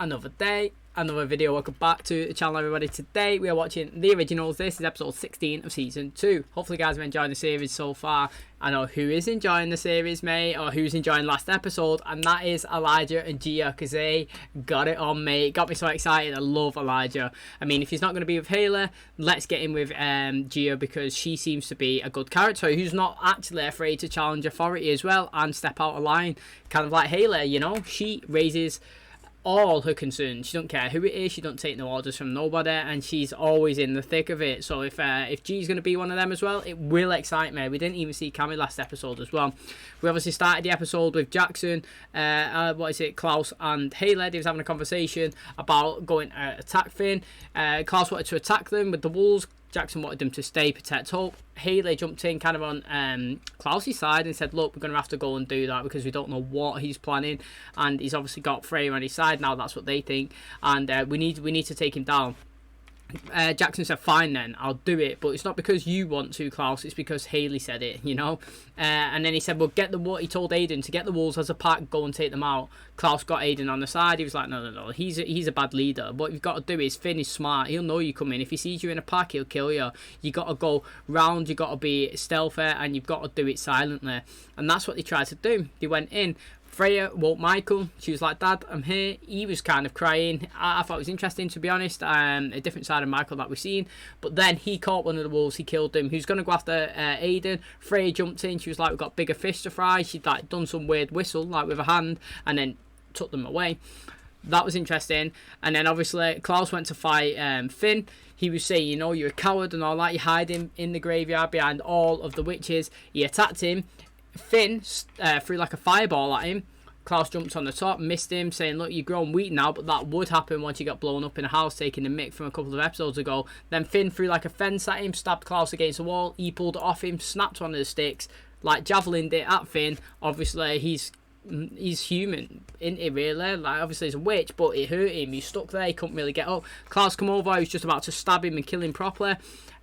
Another day, another video. Welcome back to the channel, everybody. Today we are watching the originals. This is episode 16 of season 2. Hopefully you guys have enjoyed the series so far. I know who is enjoying the series, mate, or who's enjoying last episode, and that is Elijah and Gia, because they got it on, mate. Got me so excited. I love Elijah. I mean, if he's not going to be with Haley, let's get in with Gia, because she seems to be a good character who's not actually afraid to challenge authority as well and step out of line, kind of like Haley. You know, she raises all her concerns. She don't care who it is. She don't take no orders from nobody, and she's always in the thick of it. So if G's going to be one of them as well, it will excite me. We didn't even see Cammy last episode as well. We obviously started the episode with Jackson, KLAUS and Haley. They was having a conversation about going to attack Finn. KLAUS wanted to attack them with the wolves. Jackson wanted them to stay, protect Hope. Haley jumped in kind of on KLAUS' side and said, look, we're going to have to go and do that because we don't know what he's planning. And he's obviously got FREYA on his side now. That's what they think. And we need to take him down. Jackson said, fine then, I'll do it, but it's not because you want to, KLAUS, it's because Haley said it, you know. And then he said, well, he told Aiden to get the wolves as a pack, go and take them out. KLAUS got Aiden on the side. He was like, no, he's a bad leader. What you've got to do is, Finn is smart, he'll know you come in. If he sees you in a pack, he'll kill you. You got to go round, you got to be stealthy, and you've got to do it silently. And that's what they tried to do. They went in. FREYA woke Michael. She was like, Dad, I'm here. He was kind of crying. I thought it was interesting, to be honest. A different side of Michael that we've seen. But then he caught one of the wolves. He killed him. He was going to go after Aiden. FREYA jumped in. She was like, we've got bigger fish to fry. She'd like done some weird whistle like with her hand and then took them away. That was interesting. And then obviously KLAUS went to fight Finn. He was saying, you know, you're a coward and all that. You're hiding in the graveyard behind all of the witches. He attacked him. Finn threw like a fireball at him. KLAUS jumped on the top, missed him, saying, look, you're grown weak now, but that would happen once you got blown up in a house, taking the mick from a couple of episodes ago. Then Finn threw like a fence at him, stabbed KLAUS against the wall. He pulled it off him, snapped one of the sticks, like javelined it at Finn. Obviously, he's human, isn't he, really? Like, obviously he's a witch, but it hurt him. He stuck there, he couldn't really get up. KLAUS come over, he was just about to stab him and kill him properly.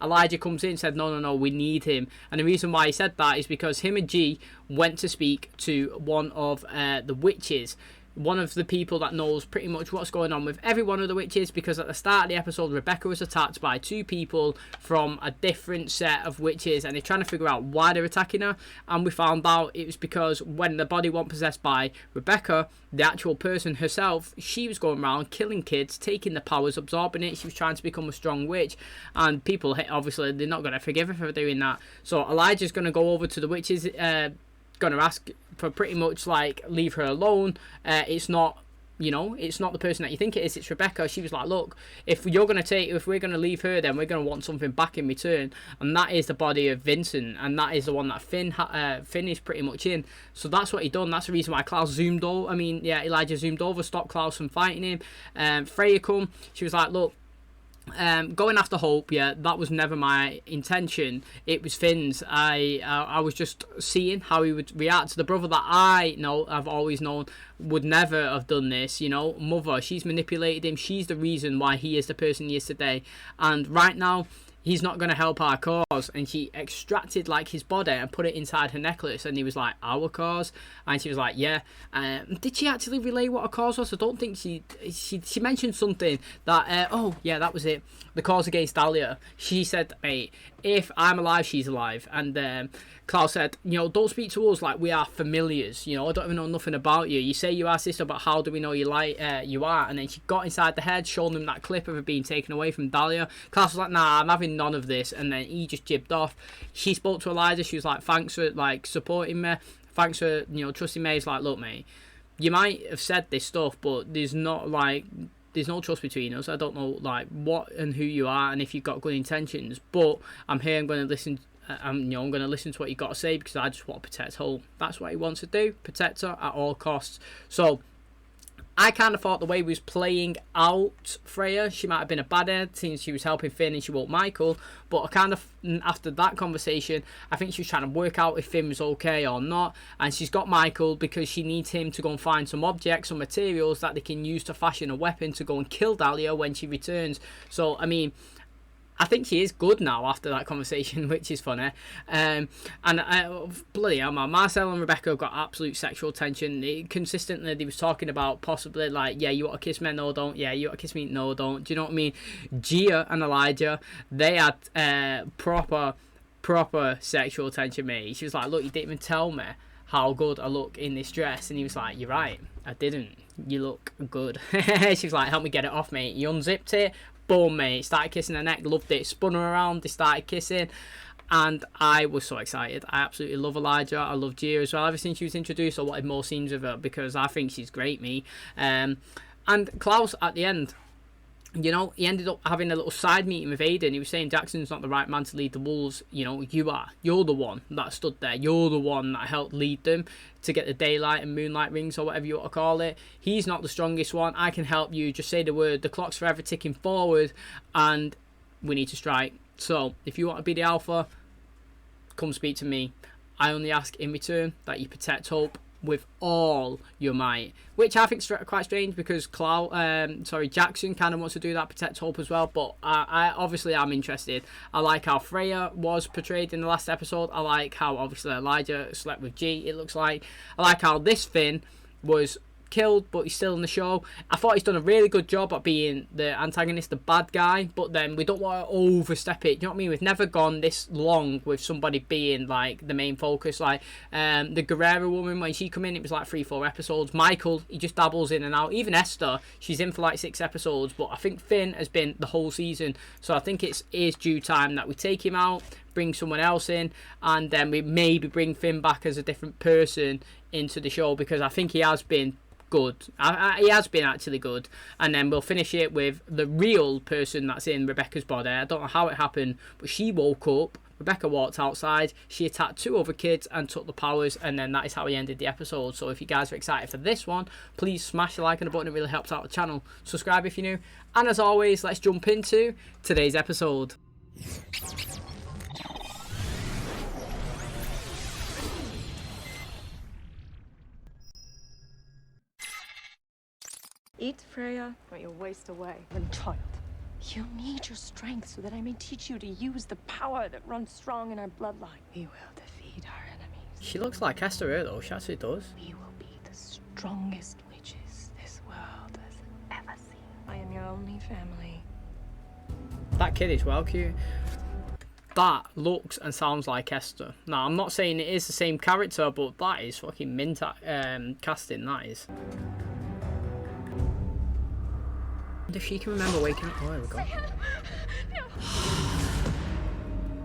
Elijah comes in and said, no, we need him. And the reason why he said that is because him and G went to speak to one of the witches. One of the people that knows pretty much what's going on with every one of the witches, because at the start of the episode, Rebecca was attacked by 2 people from a different set of witches, and they're trying to figure out why they're attacking her. And we found out it was because when the body wasn't possessed by Rebecca, the actual person herself, she was going around killing kids, taking the powers, absorbing it. She was trying to become a strong witch, and people, obviously, they're not going to forgive her for doing that. So Elijah's going to go over to the witches, going to ask for pretty much like leave her alone. It's not, you know, it's not the person that you think it is. It's Rebecca. She was like, look, if we're going to leave her, then we're going to want something back in return, and that is the body of Vincent, and that is the one that Finn is pretty much in. So that's what he done. That's the reason why KLAUS zoomed over. Elijah zoomed over, stopped KLAUS from fighting him. FREYA come. She was like, look, going after Hope, yeah, that was never my intention. It was Finn's. I was just seeing how he would react. The brother that I've always known would never have done this, you know. Mother, she's manipulated him. She's the reason why he is the person he is today. And right now, he's not going to help our cause. And she extracted like his body and put it inside her necklace, and he was like, our cause? And she was like, yeah. Did she actually relay what her cause was? I don't think she mentioned something that oh yeah, that was it, the cause against DAHLIA. She said, mate, if I'm alive, she's alive. And KLAUS said, you know, don't speak to us like we are familiars. You know, I don't even know nothing about you. You say you are sister, but how do we know you are? And then she got inside the head, showing them that clip of her being taken away from DAHLIA. KLAUS was like, nah, I'm having none of this. And then he just jibbed off. She spoke to Elijah. She was like, thanks for like supporting me. Thanks for, you know, trusting me. It's like, look, mate, you might have said this stuff, but there's no trust between us. I don't know like what and who you are and if you've got good intentions, but I'm here. I'm going to listen. I'm going to listen to what you got to say, because I just want to protect Hope. That's what he wants to do, protect her at all costs. So I kind of thought the way he was playing out FREYA, she might have been a bad egg since she was helping Finn and she woke Michael. But I kind of, after that conversation, I think she was trying to work out if Finn was okay or not. And she's got Michael because she needs him to go and find some objects, some materials that they can use to fashion a weapon to go and kill DAHLIA when she returns. So, I mean, I think she is good now after that conversation, which is funny. Bloody hell, man. Marcel and Rebecca have got absolute sexual tension. Consistently, they was talking about possibly like, yeah, you want to kiss me? No, don't. Yeah, you want to kiss me? No, don't. Do you know what I mean? Gia and Elijah, they had proper sexual tension, mate. She was like, look, you didn't even tell me how good I look in this dress. And he was like, you're right, I didn't. You look good. She was like, help me get it off, mate. He unzipped it. Boom, mate. Started kissing her neck. Loved it. Spun her around. They started kissing. And I was so excited. I absolutely love Elijah. I love Gia as well. Ever since she was introduced, I wanted more scenes of her because I think she's great, me. And Klaus, at the end, you know, he ended up having a little side meeting with Aiden. He was saying Jackson's not the right man to lead the Wolves. You know, you are. You're the one that stood there. You're the one that helped lead them to get the daylight and moonlight rings or whatever you want to call it. He's not the strongest one. I can help you. Just say the word. The clock's forever ticking forward and we need to strike. So, if you want to be the alpha, come speak to me. I only ask in return that you protect Hope with all your might, which I think is quite strange because Jackson kind of wants to do that, protect Hope as well, but I obviously I'm interested. I like how Freya was portrayed in the last episode. I like how obviously Elijah slept with G, it looks like. I like how this Finn was killed but he's still in the show. I thought he's done a really good job at being the antagonist, the bad guy, but then we don't want to overstep it. You know what I mean? We've never gone this long with somebody being like the main focus. Like the Guerrero woman, when she come in, it was like 3-4 episodes. Michael, he just dabbles in and out. Even Esther, she's in for like 6 episodes, but I think Finn has been the whole season, so I think it is due time that we take him out, bring someone else in, and then we maybe bring Finn back as a different person into the show, because I think he has been good. He has been actually good. And then we'll finish it with the real person that's in Rebecca's body. I don't know how it happened, but she woke up, Rebecca walked outside, she attacked 2 other kids and took the powers, and then that is how he ended the episode. So if you guys are excited for this one, please smash the like on the button. It really helps out the channel. Subscribe if you're new, and as always, let's jump into today's episode. Eat, Freya, or you'll waste away. And child, you need your strength so that I may teach you to use the power that runs strong in our bloodline. We will defeat our enemies. She looks like Esther here, though. She actually does. We will be the strongest witches this world has ever seen. I am your only family. That kid is well cute. That looks and sounds like Esther. Now, I'm not saying it is the same character, but that is fucking mint casting, that is. If she can remember waking up. Oh, there we go.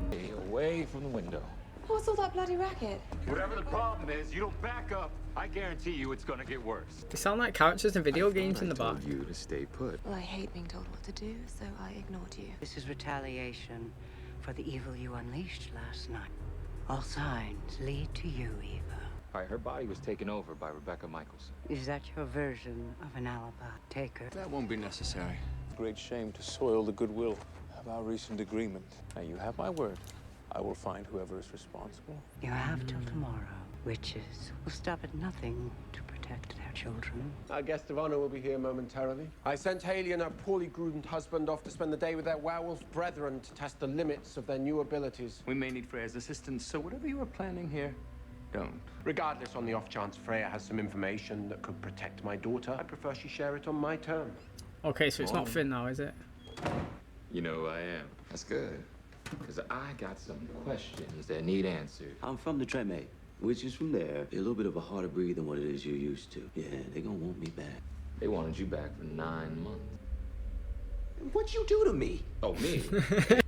Stay away from the window. What's all that bloody racket? Whatever the problem is, you don't back up. I guarantee you it's gonna get worse. They sound like characters in video games in the back. I told you to stay put. Well, I hate being told what to do, so I ignored you. This is retaliation for the evil you unleashed last night. All signs lead to you, Eva. All right, her body was taken over by Rebecca Michelson. Is that your version of an alibi? Take her. That won't be necessary. Great shame to soil the goodwill of our recent agreement. Now, you have my word. I will find whoever is responsible. You have till tomorrow. Witches will stop at nothing to protect their children. Our guest of honor will be here momentarily. I sent Haley and her poorly groomed husband off to spend the day with their werewolf brethren to test the limits of their new abilities. We may need Freya's assistance, so whatever you are planning here, don't. Regardless, on the off chance Freya has some information that could protect my daughter, I prefer she share it on my terms. Okay, so it's not Finn now, is it? You know who I am. That's good. Because I got some questions that need answered. I'm from the Treme, which is from there. A little bit of a harder breed than what it is you're used to. Yeah, they're gonna want me back. They wanted you back for 9 months. What'd you do to me? Oh, me?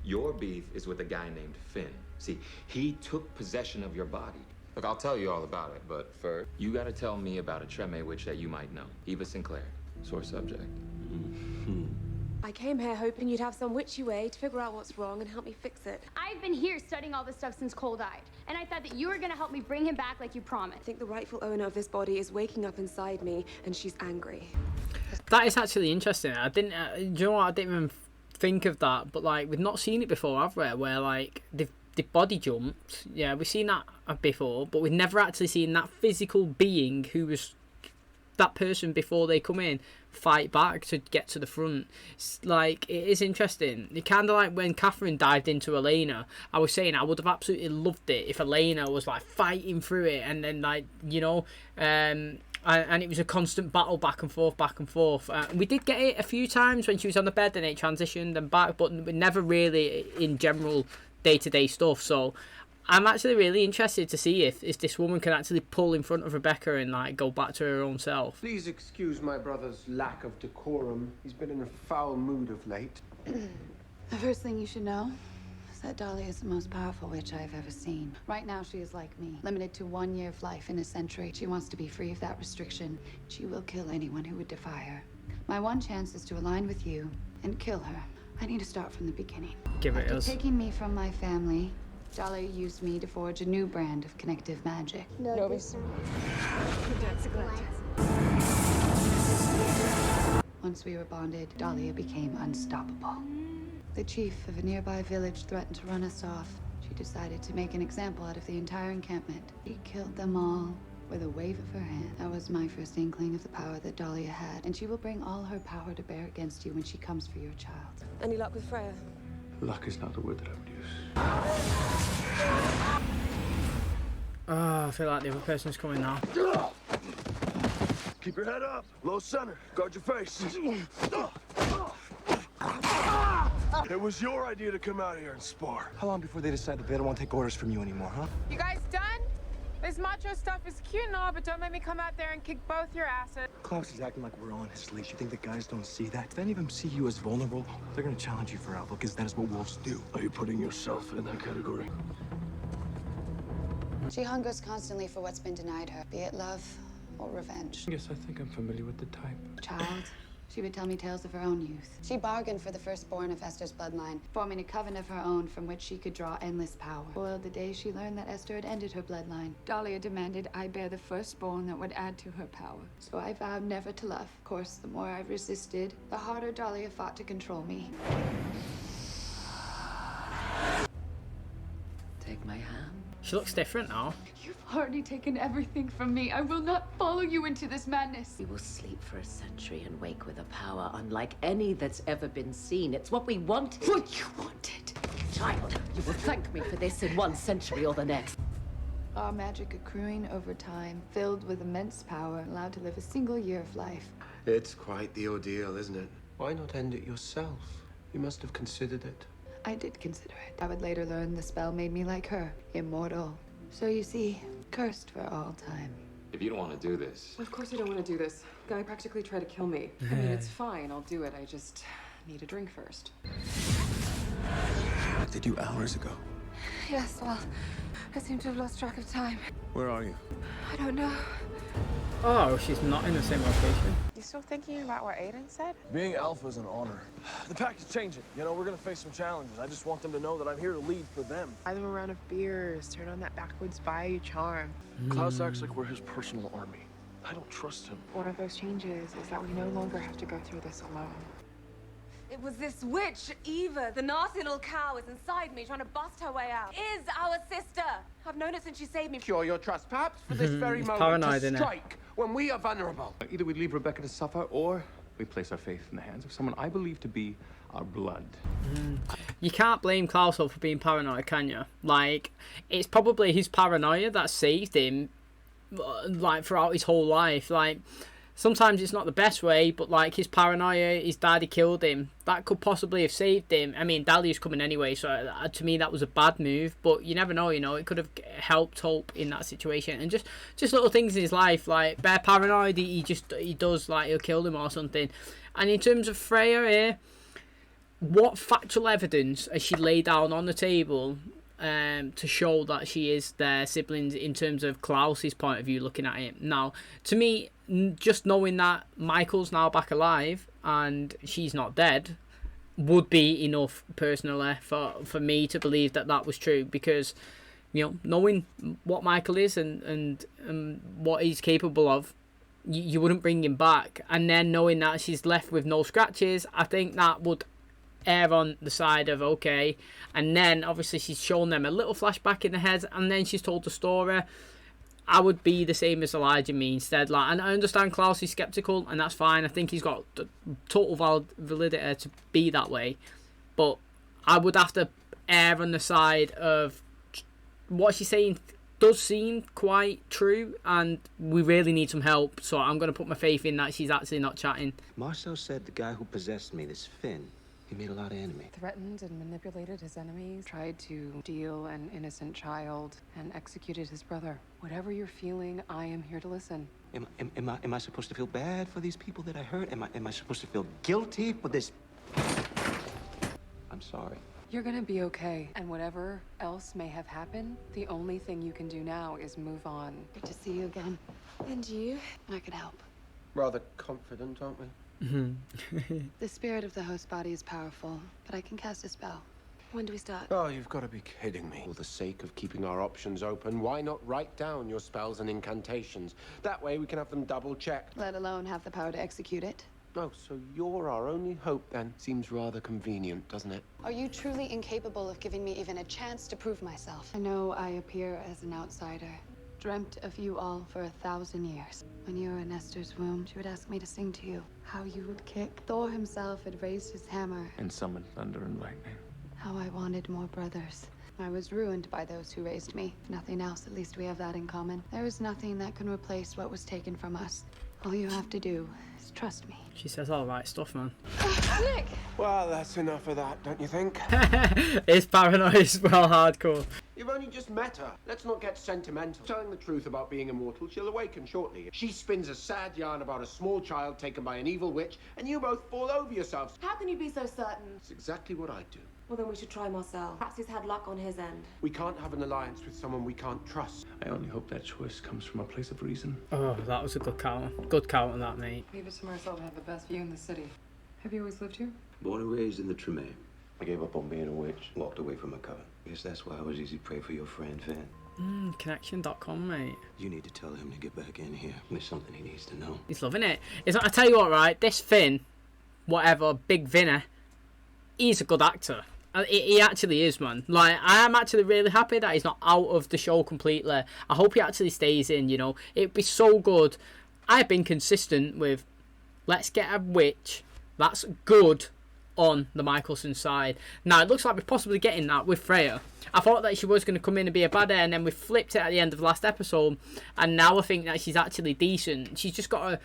Your beef is with a guy named Finn. See, he took possession of your body. Look, I'll tell you all about it, but first, you gotta tell me about a Treme witch that you might know. Eva Sinclair, sore subject. I came here hoping you'd have some witchy way to figure out what's wrong and help me fix it. I've been here studying all this stuff since Cole died, and I thought that you were gonna help me bring him back like you I promised. think the rightful owner of this body is waking up inside me, and she's angry. That is actually interesting. I didn't, do you know what? I didn't even think of that, but like, we've not seen it before, have we? Where like, the body jumped. Yeah, we've seen that before, but we've never actually seen that physical being who was that person before they come in fight back to get to the front. It's like, it is interesting. It kind of like when Catherine dived into Elena, I was saying I would have absolutely loved it if Elena was like fighting through it, and then like, you know, and it was a constant battle back and forth. We did get it a few times when she was on the bed and it transitioned and back, but never really in general day-to-day stuff. So I'm actually really interested to see if this woman can actually pull in front of Rebecca and like go back to her own self. Please excuse my brother's lack of decorum. He's been in a foul mood of late. The first thing you should know is that Dahlia is the most powerful witch I've ever seen. Right now, she is like me, limited to 1 year of life in a century. She wants to be free of that restriction. She will kill anyone who would defy her. My one chance is to align with you and kill her. I need to start from the beginning. Give it us. Taking me from my family, Dahlia used me to forge a new brand of connective magic. Once we were bonded, Dahlia became unstoppable. The chief of a nearby village threatened to run us off. She decided to make an example out of the entire encampment. She killed them all with a wave of her hand. That was my first inkling of the power that Dahlia had, and she will bring all her power to bear against you when she comes for your child. Any luck with Freya? Luck is not the word that I would use. Oh, I feel like the other person's coming now. Keep your head up. Low center. Guard your face. It was your idea to come out here and spar. How long before they decide that they don't want to take orders from you anymore, huh? You guys done? This macho stuff is cute and all, but don't let me come out there and kick both your asses. Klaus is acting like we're on his leash. You think the guys don't see that? If any of them see you as vulnerable, they're gonna challenge you for outlook, because that is what wolves do. Are you putting yourself in that category? She hungers constantly for what's been denied her, be it love or revenge. Yes, I think I'm familiar with the type. Child, she would tell me tales of her own youth. She bargained for the firstborn of Esther's bloodline, forming a coven of her own from which she could draw endless power. Boiled the day she learned that Esther had ended her bloodline. Dahlia demanded I bear the firstborn that would add to her power. So I vowed never to love. Of course, the more I resisted, the harder Dahlia fought to control me. Take my hand. She looks different now. You've already taken everything from me. I will not follow you into this madness. We will sleep for a century and wake with a power unlike any that's ever been seen. It's what we want. What you wanted. Child, you will thank me for this in 1 century or the next. Our magic accruing over time, filled with immense power, allowed to live a single year of life. It's quite the ordeal, isn't it? Why not end it yourself? You must have considered it. I did consider it. I would later learn the spell made me like her, immortal. So you see, cursed for all time. If you don't want to do this... Of course I don't want to do this. Guy practically tried to kill me. I mean, it's fine, I'll do it. I just need a drink first. Did you hours ago? Yes, well, I seem to have lost track of time. Where are you? I don't know. Oh, she's not in the same location. You still thinking about what Aiden said? Being alpha is an honor. The pack is changing. You know, we're gonna face some challenges. I just want them to know that I'm here to lead for them. Buy them a round of beers, turn on that backwoods bayou charm. Klaus acts like we're his personal army. I don't trust him. One of those changes is that we no longer have to go through this alone. It was this witch, Eva. The nasty little cow is inside me, trying to bust her way out. Is our sister. I've known it since she saved me. Cure your trust, perhaps, for this very moment paranoid, to strike when we are vulnerable. Either we leave Rebecca to suffer, or we place our faith in the hands of someone I believe to be our blood. You can't blame Klaus for being paranoid, can you? Like, it's probably his paranoia that saved him, like, throughout his whole life. Like, sometimes it's not the best way, but like his paranoia, his daddy killed him. That could possibly have saved him. I mean, Dahlia's coming anyway, so to me that was a bad move. But you never know, you know. It could have helped Hope in that situation. And just little things in his life, like bare paranoid, he does, like he'll kill him or something. And in terms of Freya here, what factual evidence has she laid down on the table to show that she is their siblings in terms of Klaus's point of view looking at it? Now, to me, just knowing that Michael's now back alive and she's not dead would be enough personally for me to believe that that was true, because, you know, knowing what Michael is and what he's capable of, you wouldn't bring him back. And then knowing that she's left with no scratches, I think that would err on the side of okay. And then obviously she's shown them a little flashback in the head, and then she's told the story. I would be the same as Elijah me instead. Like, and I understand Klaus is skeptical, and that's fine. I think he's got total validity to be that way. But I would have to err on the side of what she's saying does seem quite true, and we really need some help. So I'm going to put my faith in that she's actually not chatting. Marcel said the guy who possessed me, this Finn, he made a lot of enemies. Threatened and manipulated his enemies, tried to steal an innocent child, and executed his brother. Whatever you're feeling, I am here to listen. Am I supposed to feel bad for these people that I hurt? Am I supposed to feel guilty for this? I'm sorry. You're gonna be okay, and whatever else may have happened, the only thing you can do now is move on. Good to see you again. And you? I can help. Rather confident, aren't we? The spirit of the host body is powerful, but I can cast a spell. When do we start? Oh, you've got to be kidding me. For the sake of keeping our options open, why not write down your spells and incantations? That way we can have them double-checked. Let alone have the power to execute it. Oh, so you're our only hope, then? Seems rather convenient, doesn't it? Are you truly incapable of giving me even a chance to prove myself? I know I appear as an outsider. Dreamt of you all for 1,000 years. When you were in Esther's womb, she would ask me to sing to you. How you would kick. Thor himself had raised his hammer. And summoned thunder and lightning. How I wanted more brothers. I was ruined by those who raised me. If nothing else, at least we have that in common. There is nothing that can replace what was taken from us. All you have to do is trust me. She says all the right stuff, man. Nick! Well, that's enough of that, don't you think? It's paranoid as well, hardcore. You've only just met her. Let's not get sentimental. Telling the truth about being immortal, she'll awaken shortly. She spins a sad yarn about a small child taken by an evil witch, and you both fall over yourselves. How can you be so certain? It's exactly what I do. Well, then we should try Marcel. Perhaps he's had luck on his end. We can't have an alliance with someone we can't trust. I only hope that choice comes from a place of reason. Oh, that was a good count. Good count on that, mate. Leave it to Marcel to have the best view in the city. Have you always lived here? Born and raised in the Tremere. I gave up on being a witch, walked away from my coven. Guess that's why I was easy prey for your friend, Finn. Connection.com, mate. You need to tell him to get back in here. There's something he needs to know. He's loving it. I tell you what, right? This Finn, whatever, Big Vinny, he's a good actor. He actually is, man. Like, I am actually really happy that he's not out of the show completely. I hope he actually stays in, you know. It'd be so good. I've been consistent with, let's get a witch that's good on the Michelson side. Now, it looks like we're possibly getting that with Freya. I thought that she was going to come in and be a badass, and then we flipped it at the end of the last episode, and now I think that she's actually decent. She's just got to...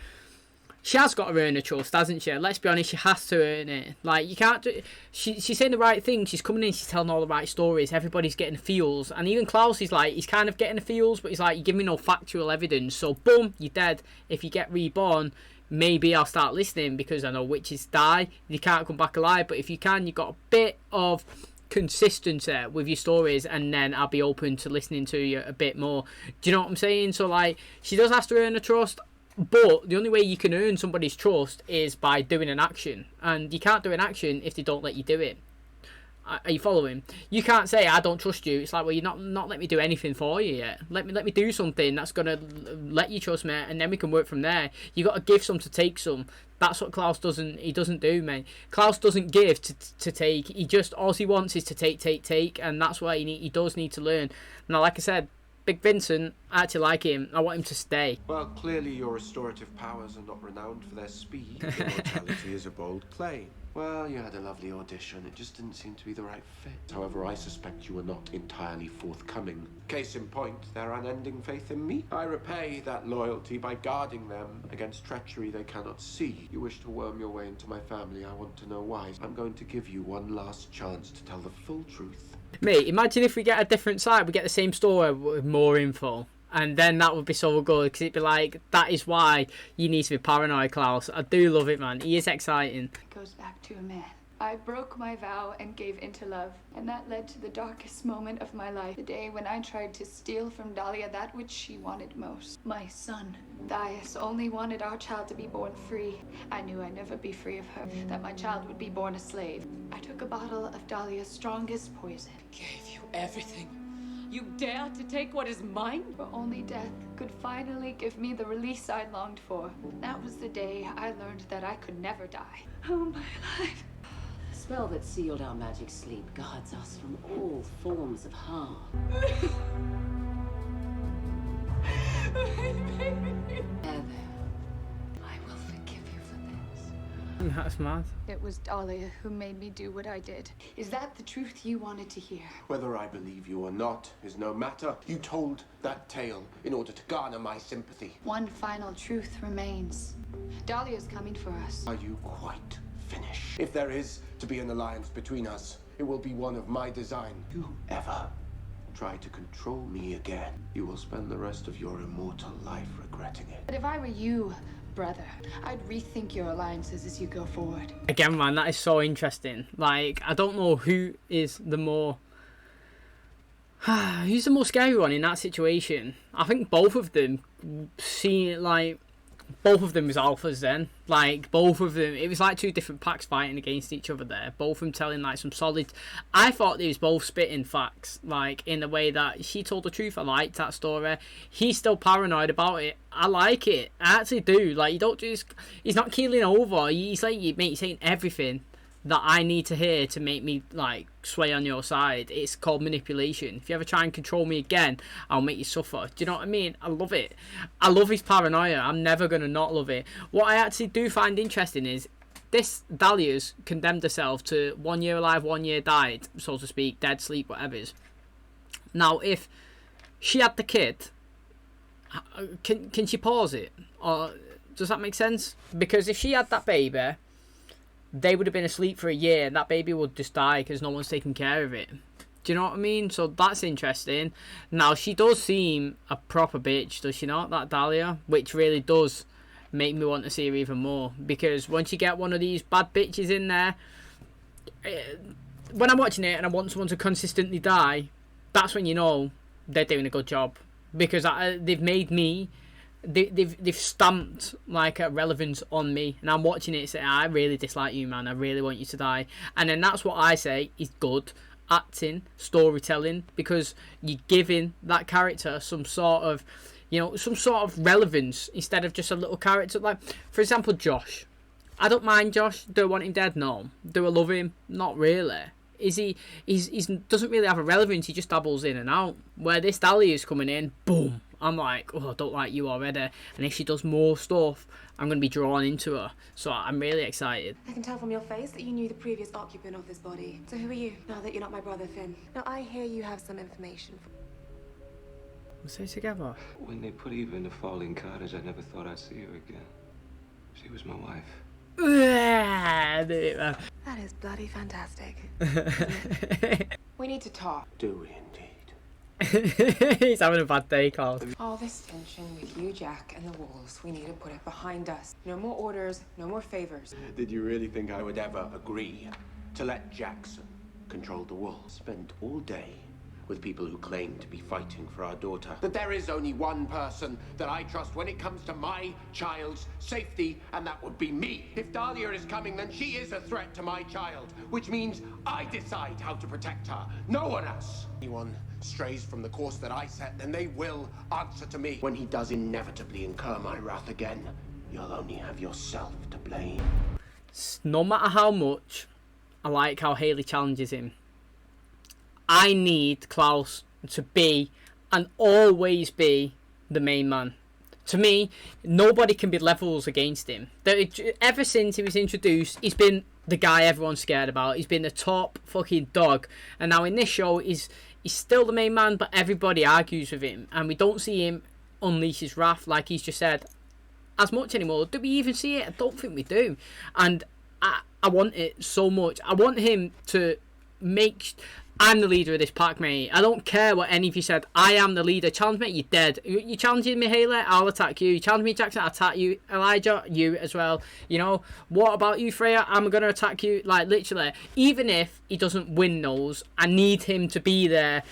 She has got to earn her trust, hasn't she? Let's be honest, she has to earn it. Like, you can't do... She's saying the right thing. She's coming in, she's telling all the right stories. Everybody's getting the feels. And even Klaus is like, he's kind of getting the feels, but he's like, you give me no factual evidence. So, boom, you're dead. If you get reborn, maybe I'll start listening, because I know witches die. You can't come back alive. But if you can, you've got a bit of consistency with your stories, and then I'll be open to listening to you a bit more. Do you know what I'm saying? So, like, she does have to earn her trust. But the only way you can earn somebody's trust is by doing an action. And you can't do an action if they don't let you do it. Are you following? You can't say, I don't trust you. It's like, well, you're not let me do anything for you yet. Let me do something that's going to let you trust me, and then we can work from there. You got to give some to take some. That's what Klaus doesn't do, mate. Klaus doesn't give to take. He just, all he wants is to take. And that's why he does need to learn. Now, like I said, Big Vincent, I actually like him. I want him to stay. Well, clearly your restorative powers are not renowned for their speed. Immortality is a bold claim. Well, you had a lovely audition. It just didn't seem to be the right fit. However, I suspect you were not entirely forthcoming. Case in point, their unending faith in me. I repay that loyalty by guarding them against treachery they cannot see. You wish to worm your way into my family. I want to know why. I'm going to give you one last chance to tell the full truth. Mate, imagine if we get a different site, we get the same story with more info. And then that would be so good, because it'd be like, that is why you need to be paranoid, Klaus. I do love it, man. He is exciting. It goes back to a man. I broke my vow and gave into love, and that led to the darkest moment of my life. The day when I tried to steal from Dahlia that which she wanted most. My son. Thias only wanted our child to be born free. I knew I'd never be free of her, that my child would be born a slave. I took a bottle of Dahlia's strongest poison. Gave you everything. You dare to take what is mine? For only death could finally give me the release I longed for. That was the day I learned that I could never die. How am I alive? The spell that sealed our magic sleep guards us from all forms of harm. I will forgive you for this. That's mad. It was Dahlia who made me do what I did. Is that the truth you wanted to hear? Whether I believe you or not is no matter. You told that tale in order to garner my sympathy. One final truth remains. Dahlia's coming for us. Are you quite finished? If there is to be an alliance between us, it will be one of my design. You ever try to control me again, you will spend the rest of your immortal life regretting it. But if I were you, brother, I'd rethink your alliances as you go forward. Again, man, that is so interesting. Like, I don't know who is the more... who's the more scary one in that situation? I think both of them see it like... Both of them was alphas then. Like, both of them... It was like two different packs fighting against each other there. Both of them telling, like, some solid... I thought they was both spitting facts. Like, in the way that she told the truth. I liked that story. He's still paranoid about it. I like it. I actually do. Like, you don't just... He's not keeling over. He's like, mate, he's saying everything that I need to hear to make me, like, sway on your side. It's called manipulation. If you ever try and control me again, I'll make you suffer. Do you know what I mean? I love it. I love his paranoia. I'm never going to not love it. What I actually do find interesting is this Dahlia's condemned herself to 1 year alive, 1 year died, so to speak, dead, sleep, whatever's. Now, if she had the kid, can she pause it? Or does that make sense? Because if she had that baby... they would have been asleep for a year and that baby would just die because no one's taking care of it. Do you know what I mean? So that's interesting. Now, she does seem a proper bitch, does she not, that Dahlia? Which really does make me want to see her even more. Because once you get one of these bad bitches in there, when I'm watching it and I want someone to consistently die, that's when you know they're doing a good job. Because they've made me... They've stamped like a relevance on me, and I'm watching it saying, I really dislike you, man, I really want you to die. And then that's what I say is good acting, storytelling, because you're giving that character some sort of, you know, some sort of relevance instead of just a little character. Like, for example, Josh. I don't mind Josh. Do I want him dead? No. Do I love him? Not really. He's doesn't really have a relevance. He just dabbles in and out. Where this Dahlia is coming in, boom, I'm like, oh, I don't like you already. And if she does more stuff, I'm going to be drawn into her. So I'm really excited. I can tell from your face that you knew the previous occupant of this body. So who are you, now that you're not my brother, Finn? Now, I hear you have some information. We'll stay together. When they put Eva in the falling cottage, I never thought I'd see her again. She was my wife. That is bloody fantastic. We need to talk. Do we indeed? He's having a bad day, Klaus. All this tension with you, Jack, and the wolves, we need to put it behind us. No more orders, no more favors. Did you really think I would ever agree to let Jackson control the wolves? Spent all day with people who claim to be fighting for our daughter. But there is only one person that I trust when it comes to my child's safety, and that would be me. If Dahlia is coming, then she is a threat to my child, which means I decide how to protect her, no one else. Anyone strays from the course that I set, then they will answer to me. When he does inevitably incur my wrath again, you'll only have yourself to blame. No matter how much I like how Haley challenges him, I need Klaus to be and always be the main man. To me, nobody can be levels against him. Ever since he was introduced, he's been the guy everyone's scared about. He's been the top fucking dog. And now in this show, he's still the main man, but everybody argues with him. And we don't see him unleash his wrath, like he's just said, as much anymore. Do we even see it? I don't think we do. And I want it so much. I want him to make... I'm the leader of this pack, mate. I don't care what any of you said. I am the leader. Challenge me, you're dead. You challenging me, Haley? I'll attack you. You challenge me, Jackson? I'll attack you. Elijah, you as well. You know, what about you, Freya? I'm going to attack you. Like, literally, even if he doesn't win those, I need him to be there,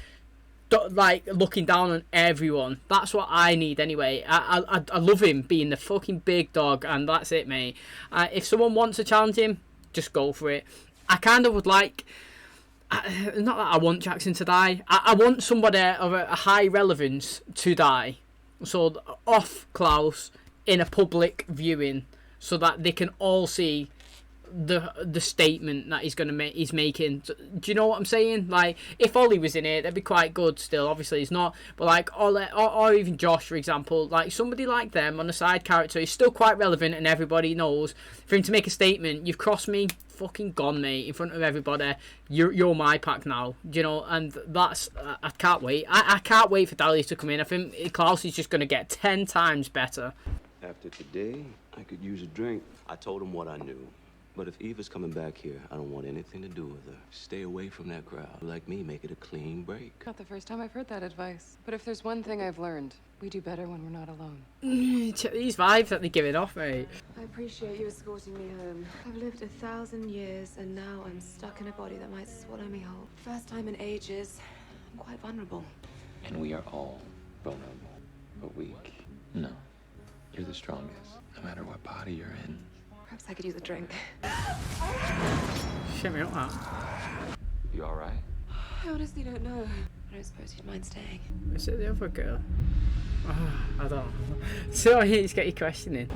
like, looking down on everyone. That's what I need anyway. I love him being the fucking big dog, and that's it, mate. If someone wants to challenge him, just go for it. I kind of would like... not that I want Jackson to die. I want somebody of a high relevance to die. So off Klaus in a public viewing, so that they can all see the statement that he's making. Do you know what I'm saying? Like, if Ollie was in it, that'd be quite good still. Obviously he's not, but like Ollie or even Josh, for example, like somebody like them on a side character is still quite relevant and everybody knows. For him to make a statement, you've crossed me, fucking gone, mate, in front of everybody, you're my pack now, you know. And that's I can't wait. I can't wait for Dahlia to come in. I think Klaus is just going to get 10 times better. After today, I could use a drink. I told him what I knew. But if Eva's coming back here, I don't want anything to do with her. Stay away from that crowd. Like me, make it a clean break. Not the first time I've heard that advice. But if there's one thing I've learned, we do better when we're not alone. These vibes that they're giving off, mate. I appreciate you escorting me home. I've lived 1,000 years, and now I'm stuck in a body that might swallow me whole. First time in ages, I'm quite vulnerable. And we are all vulnerable, but weak. No, you're the strongest, no matter what body you're in. Perhaps I could use a drink. Shut me up, man. You all right? I honestly don't know. I don't suppose you'd mind staying. Is it the other girl? Oh, I don't know. So I just get you questioning.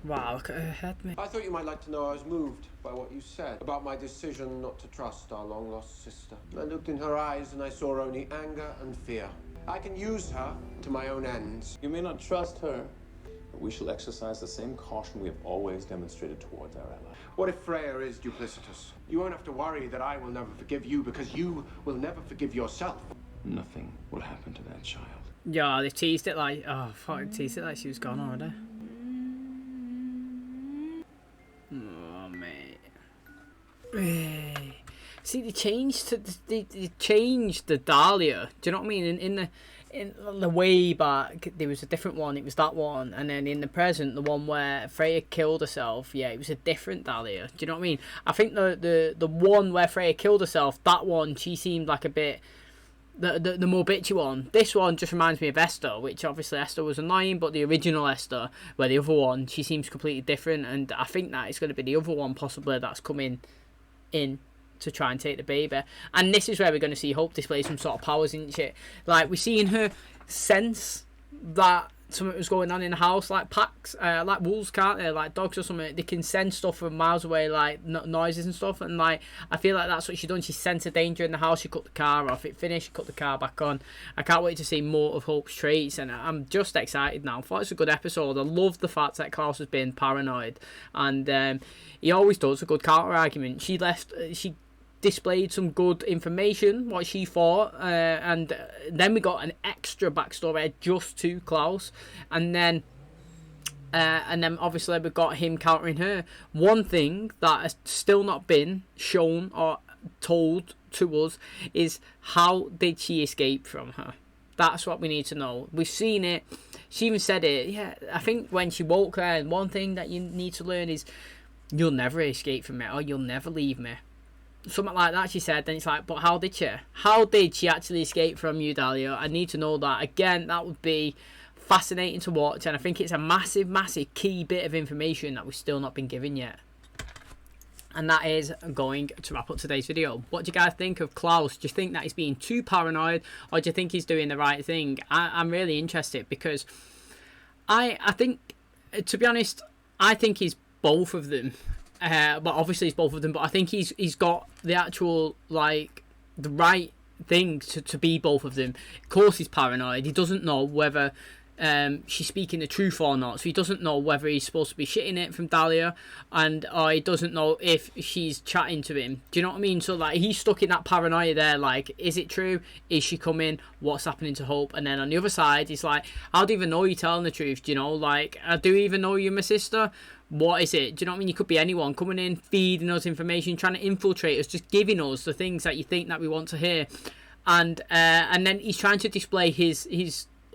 Wow, look at her head, mate. I thought you might like to know I was moved by what you said about my decision not to trust our long-lost sister. I looked in her eyes and I saw only anger and fear. I can use her to my own ends. You may not trust her, but we shall exercise the same caution we have always demonstrated towards our ally. What if Freya is duplicitous? You won't have to worry that I will never forgive you because you will never forgive yourself. Nothing will happen to that child. Yeah, they teased it like, oh, fuck, teased it like she was gone already. Oh, mate. See, they changed the Dahlia. Do you know what I mean? In the way back, there was a different one. It was that one, and then in the present, the one where Freya killed herself. Yeah, it was a different Dahlia. Do you know what I mean? I think the one where Freya killed herself, that one, she seemed like a bit the more bitchy one. This one just reminds me of Esther, which obviously Esther was annoying, but the original Esther, where the other one, she seems completely different, and I think that it's going to be the other one possibly that's coming in to try and take the baby. And this is where we're going to see Hope display some sort of powers, isn't it? Like, we're seeing her sense that something was going on in the house, like packs, like wolves, can't they? Like dogs or something, they can sense stuff from miles away, like noises and stuff. And like, I feel like that's what she done. She sensed a danger in the house. She cut the car off. It finished. She cut the car back on. I can't wait to see more of Hope's traits, and I'm just excited now. I thought it's a good episode. I love the fact that Klaus has been paranoid, and he always does a good counter argument. She displayed some good information, what she thought, and then we got an extra backstory just to Klaus, and then obviously we got him countering her. One thing that has still not been shown or told to us is how did she escape from her. That's what we need to know. We've seen it. She even said it. Yeah, I think when she woke there, and one thing that you need to learn is you'll never escape from me, or you'll never leave me. Something like that she said. Then it's like, but how did she? How did she actually escape from you, Dahlia? I need to know that. Again, that would be fascinating to watch, and I think it's a massive, massive key bit of information that we've still not been given yet. And that is going to wrap up today's video. What do you guys think of Klaus? Do you think that he's being too paranoid, or do you think he's doing the right thing? I'm really interested, because I think, to be honest, I think he's both of them. But obviously it's both of them, but I think he's got the actual, like, the right thing to be both of them. Of course he's paranoid. He doesn't know whether she's speaking the truth or not, so he doesn't know whether he's supposed to be shitting it from Dahlia, or he doesn't know if she's chatting to him. Do you know what I mean? So like, he's stuck in that paranoia there, like, is it true? Is she coming? What's happening to Hope? And then on the other side, he's like, I don't even know you're telling the truth. Do you know, like, I do even know you're my sister. What is it? Do you know what I mean? You could be anyone coming in, feeding us information, trying to infiltrate us, just giving us the things that you think that we want to hear. And then he's trying to display his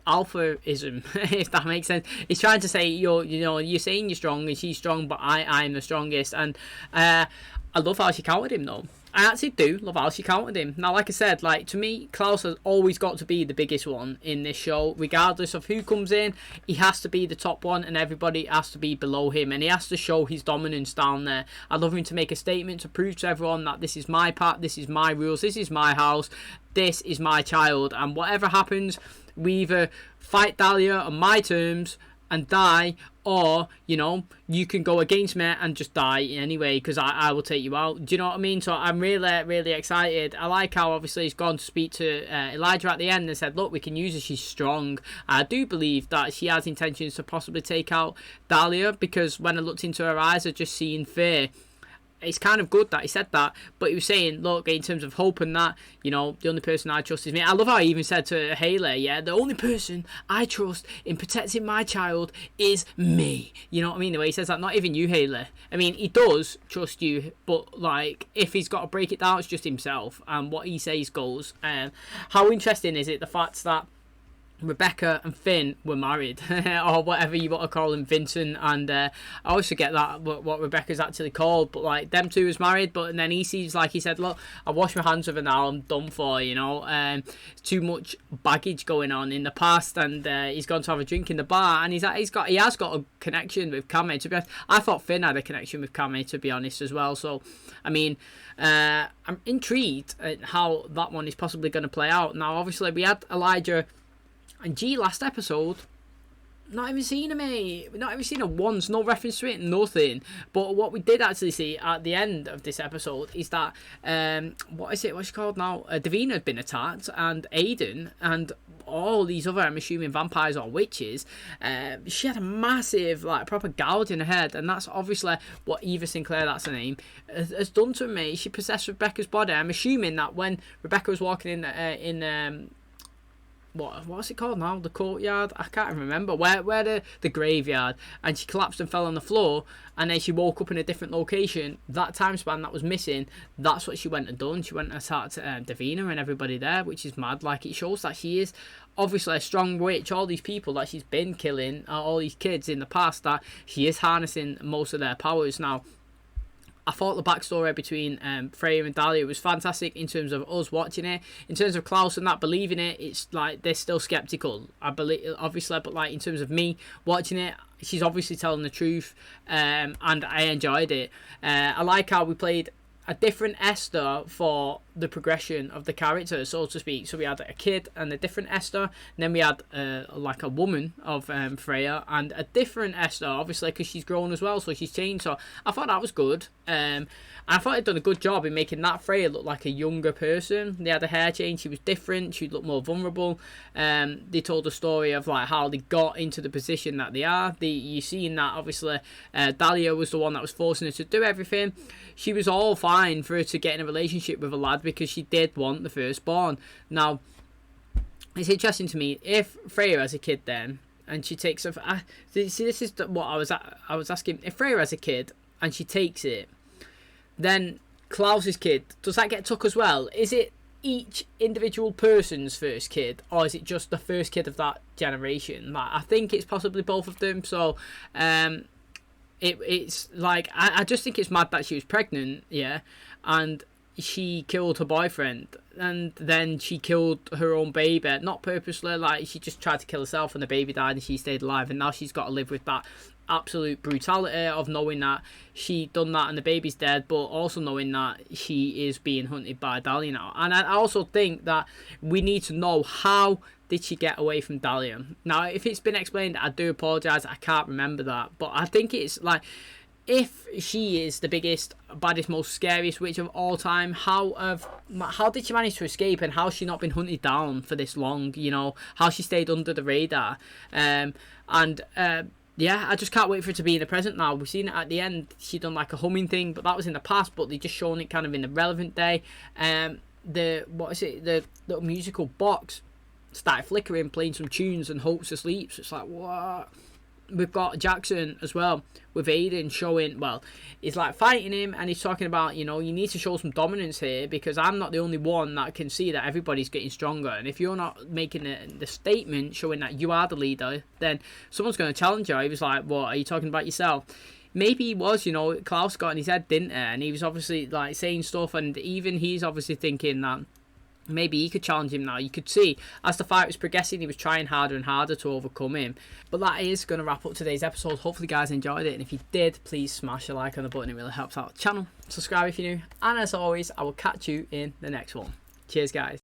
alphaism, if that makes sense. He's trying to say, you're saying you're strong and she's strong, but I'm the strongest. And I love how she countered him, though. I actually do love how she countered him. Now, like I said, like, to me, Klaus has always got to be the biggest one in this show. Regardless of who comes in, he has to be the top one, and everybody has to be below him, and he has to show his dominance down there. I love him to make a statement to prove to everyone that this is my part, this is my rules, this is my house, this is my child, and whatever happens, we either fight Dahlia on my terms, and die, or, you know, you can go against me and just die anyway, because I will take you out. Do you know what I mean? So I'm really, really excited. I like how obviously he's gone to speak to Elijah at the end and said, look, we can use her, she's strong. I do believe that she has intentions to possibly take out Dahlia, because when I looked into her eyes, I just seen fear. It's kind of good that he said that, but he was saying, look, in terms of hope and that, you know, the only person I trust is me. I love how he even said to Haley, yeah, the only person I trust in protecting my child is me. You know what I mean? The way he says that, not even you, Haley. I mean, he does trust you, but, like, if he's got to break it down, it's just himself, and what he says goes. How interesting is it, the fact that Rebecca and Finn were married, or whatever you want to call them, Vincent, and I always forget that what Rebecca's actually called, but like them two was married. But then he seems like he said, look, I wash my hands of her now, I'm done for, you know. Too much baggage going on in the past, and he's gone to have a drink in the bar, and he has got a connection with Cammy. To be honest, I thought Finn had a connection with Cammy, to be honest, as well. So I mean, I'm intrigued at how that one is possibly going to play out. Now obviously we had Elijah and G last episode. Not even seen him, mate. Not even seen her once. No reference to it, nothing. But what we did actually see at the end of this episode is that, what's she called now? Davina had been attacked, and Aiden, and all these other, I'm assuming, vampires or witches. She had a massive, like, proper gouge in her head, and that's obviously what Eva Sinclair, that's her name, has done to me. She possessed Rebecca's body. I'm assuming that when Rebecca was walking in what's it called now? The courtyard? I can't remember. Where the graveyard, and she collapsed and fell on the floor, and then she woke up in a different location. That time span that was missing, that's what she went and done. She went and attacked Davina and everybody there, which is mad. Like, it shows that she is obviously a strong witch. All these people that she's been killing, all these kids in the past, that she is harnessing most of their powers. Now, I thought the backstory between Freya and Dahlia was fantastic in terms of us watching it. In terms of KLAUS and that believing it, it's like they're still skeptical. I believe, obviously, but like in terms of me watching it, she's obviously telling the truth, and I enjoyed it. I like how we played a different Esther for the progression of the character, so to speak. So we had a kid and a different Esther, and then we had like a woman of Freya, and a different Esther, obviously, because she's grown as well, so she's changed. So I thought that was good. I thought they'd done a good job in making that Freya look like a younger person. They had a hair change, she was different, she looked more vulnerable. They told a story of like how they got into the position that they are. You seen that obviously Dahlia was the one that was forcing her to do everything. She was all fine for her to get in a relationship with a lad because she did want the firstborn. Now, it's interesting to me, if Freya has a kid then, and she takes her... see, this is what I was asking. If Freya has a kid and she takes it, then Klaus's kid, does that get took as well? Is it each individual person's first kid, or is it just the first kid of that generation? Like, I think it's possibly both of them. So it's like, I just think it's mad that she was pregnant, yeah, and she killed her boyfriend, and then she killed her own baby, not purposely. Like, she just tried to kill herself and the baby died and she stayed alive, and now she's got to live with that absolute brutality of knowing that she done that and the baby's dead, but also knowing that she is being hunted by Dahlia now. And I also think that we need to know, how did she get away from Dahlia? Now, if it's been explained, I do apologise, I can't remember that, but I think it's like, if she is the biggest, baddest, most scariest witch of all time, how did she manage to escape, and how has she not been hunted down for this long? You know, how she stayed under the radar, yeah, I just can't wait for it to be in the present now. We've seen it at the end. She done like a humming thing, but that was in the past. But they just shown it kind of in the relevant day. The little musical box started flickering, playing some tunes, and Hope's asleep. So it's like, what? We've got Jackson as well with Aiden showing, well, he's like fighting him, and he's talking about, you know, you need to show some dominance here, because I'm not the only one that can see that everybody's getting stronger, and if you're not making the statement showing that you are the leader, then someone's going to challenge you. He was like, what, are you talking about yourself? Maybe he was, you know, KLAUS got in his head, didn't he? And he was obviously like saying stuff, and even he's obviously thinking that maybe he could challenge him now. You could see as the fight was progressing, he was trying harder and harder to overcome him. But that is going to wrap up today's episode. Hopefully you guys enjoyed it, and if you did, please smash a like on the button. It really helps out the channel. Subscribe if you're new, and as always, I will catch you in the next one. Cheers, guys.